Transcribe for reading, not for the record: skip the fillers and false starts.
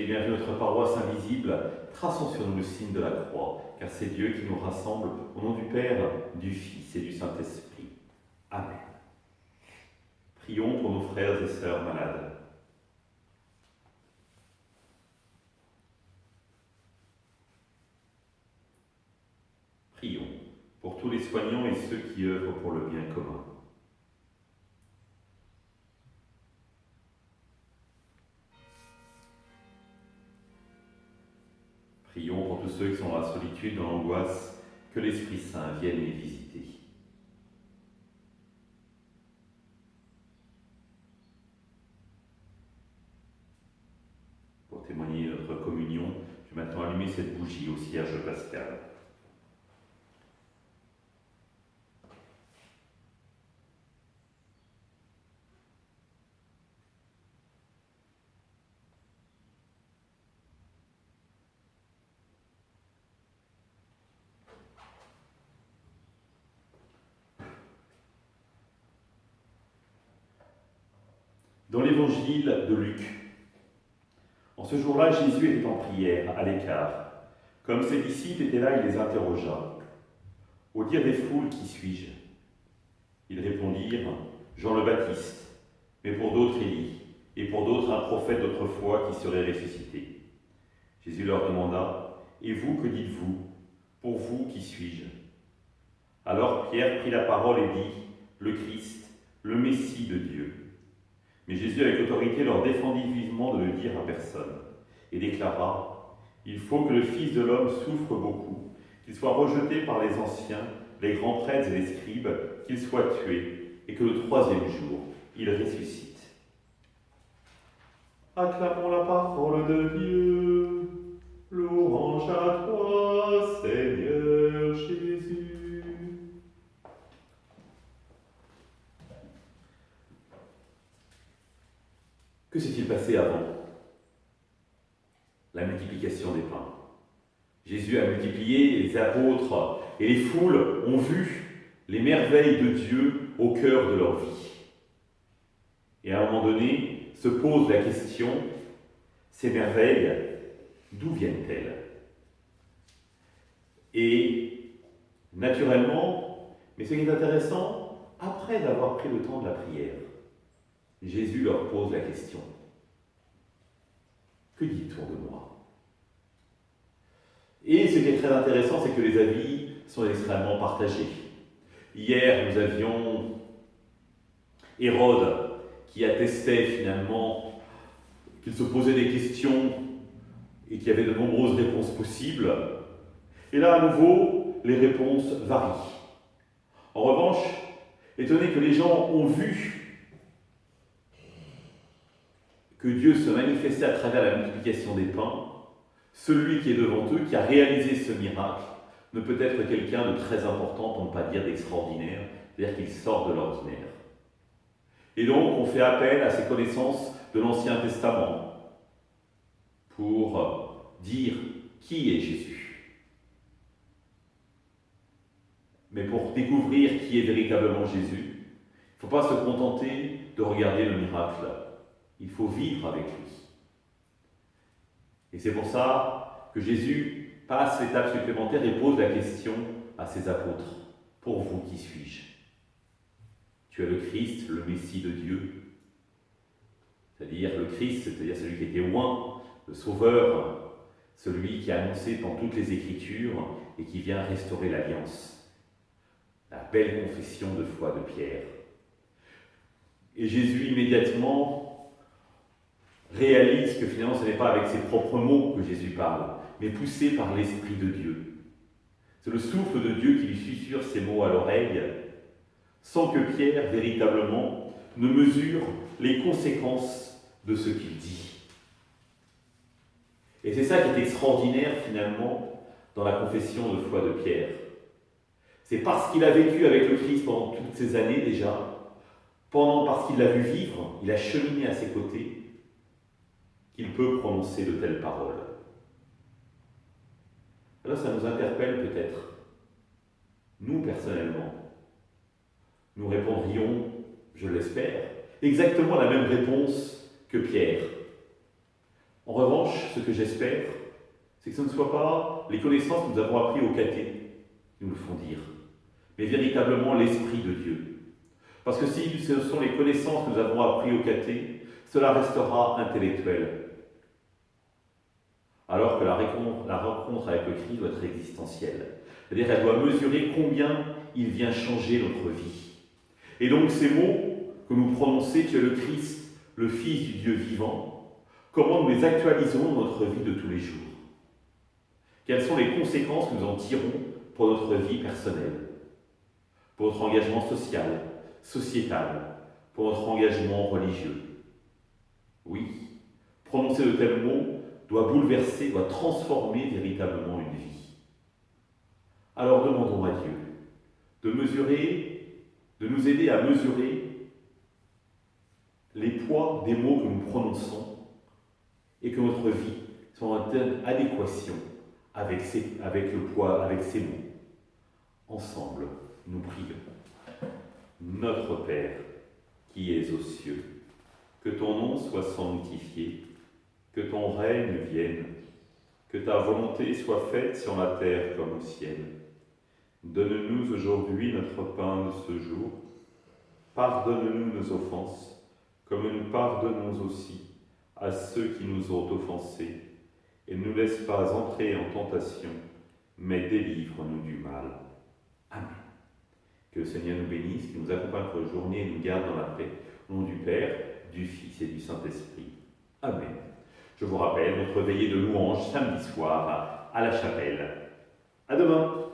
bien vu notre paroisse invisible, traçons sur nous le signe de la croix, car c'est Dieu qui nous rassemble au nom du Père, du Fils et du Saint-Esprit. Amen. Prions pour nos frères et sœurs malades. Prions pour tous les soignants et ceux qui œuvrent pour le bien commun. Prions pour tous ceux qui sont dans la solitude, dans l'angoisse, que l'Esprit Saint vienne les visiter. Pour témoigner de notre communion, je vais maintenant allumer cette bougie au cierge pascal. Dans l'évangile de Luc, en ce jour-là, Jésus était en prière, à l'écart. Comme ses disciples étaient là, il les interrogea. Au dire des foules, qui suis-je? Ils répondirent, Jean le Baptiste, mais pour d'autres Élie, et pour d'autres un prophète d'autrefois qui serait ressuscité. Jésus leur demanda, et vous, que dites-vous? Pour vous, qui suis-je? Alors Pierre prit la parole et dit, le Christ, le Messie de Dieu. Mais Jésus, avec autorité, leur défendit vivement de le dire à personne, et déclara, il faut que le Fils de l'homme souffre beaucoup, qu'il soit rejeté par les anciens, les grands prêtres et les scribes, qu'il soit tué, et que le troisième jour, il ressuscite. Acclamons la parole de Dieu, louange à toi, Seigneur Jésus. Que s'est-il passé avant la multiplication des pains? Jésus a multiplié, les apôtres et les foules ont vu les merveilles de Dieu au cœur de leur vie. Et à un moment donné, se pose la question, ces merveilles, d'où viennent-elles? Et naturellement, mais ce qui est intéressant, après avoir pris le temps de la prière, Jésus leur pose la question. Que dit-on de moi? Et ce qui est très intéressant, c'est que les avis sont extrêmement partagés. Hier, nous avions Hérode qui attestait finalement qu'il se posait des questions et qu'il y avait de nombreuses réponses possibles. Et là, à nouveau, les réponses varient. En revanche, étonné que les gens ont vu que Dieu se manifestait à travers la multiplication des pains, celui qui est devant eux, qui a réalisé ce miracle, ne peut être quelqu'un de très important, pour ne pas dire d'extraordinaire, c'est-à-dire qu'il sort de l'ordinaire. Et donc, on fait appel à ces connaissances de l'Ancien Testament pour dire qui est Jésus. Mais pour découvrir qui est véritablement Jésus, il ne faut pas se contenter de regarder le miracle. Il faut vivre avec lui. Et c'est pour ça que Jésus passe l'étape supplémentaire et pose la question à ses apôtres. Pour vous, qui suis-je? Tu es le Christ, le Messie de Dieu. C'est-à-dire le Christ, c'est-à-dire celui qui était oint, le Sauveur, celui qui a annoncé dans toutes les Écritures et qui vient restaurer l'alliance. La belle confession de foi de Pierre. Et Jésus, immédiatement, réalise que finalement ce n'est pas avec ses propres mots que Jésus parle, mais poussé par l'Esprit de Dieu. C'est le souffle de Dieu qui lui susurre ces mots à l'oreille, sans que Pierre, véritablement, ne mesure les conséquences de ce qu'il dit. Et c'est ça qui est extraordinaire, finalement, dans la confession de foi de Pierre. C'est parce qu'il a vécu avec le Christ pendant toutes ces années déjà, parce qu'il l'a vu vivre, il a cheminé à ses côtés, qu'il peut prononcer de telles paroles. Alors ça nous interpelle peut-être. Nous, personnellement, nous répondrions, je l'espère, exactement la même réponse que Pierre. En revanche, ce que j'espère, c'est que ce ne soit pas les connaissances que nous avons apprises au caté qui nous le font dire, mais véritablement l'Esprit de Dieu. Parce que si ce sont les connaissances que nous avons apprises au caté, cela restera intellectuel. Alors que la rencontre avec le Christ doit être existentielle. C'est-à-dire qu'elle doit mesurer combien il vient changer notre vie. Et donc ces mots que nous prononçons, tu es le Christ, le Fils du Dieu vivant, comment nous les actualisons dans notre vie de tous les jours? Quelles sont les conséquences que nous en tirons pour notre vie personnelle, pour notre engagement social, sociétal, pour notre engagement religieux? Oui, prononcer de tels mots doit bouleverser, doit transformer véritablement une vie. Alors demandons à Dieu de mesurer, de nous aider à mesurer les poids des mots que nous prononçons et que notre vie soit en adéquation avec le poids, avec ces mots. Ensemble, nous prions. Notre Père, qui es aux cieux, que ton nom soit sanctifié, que ton règne vienne, que ta volonté soit faite sur la terre comme au ciel. Donne-nous aujourd'hui notre pain de ce jour. Pardonne-nous nos offenses, comme nous pardonnons aussi à ceux qui nous ont offensés. Et ne nous laisse pas entrer en tentation, mais délivre-nous du mal. Amen. Que le Seigneur nous bénisse, qu'il nous accompagne pour la journée et nous garde dans la paix. Au nom du Père, du Fils et du Saint-Esprit. Amen. Je vous rappelle notre veillée de louange samedi soir à la chapelle. À demain.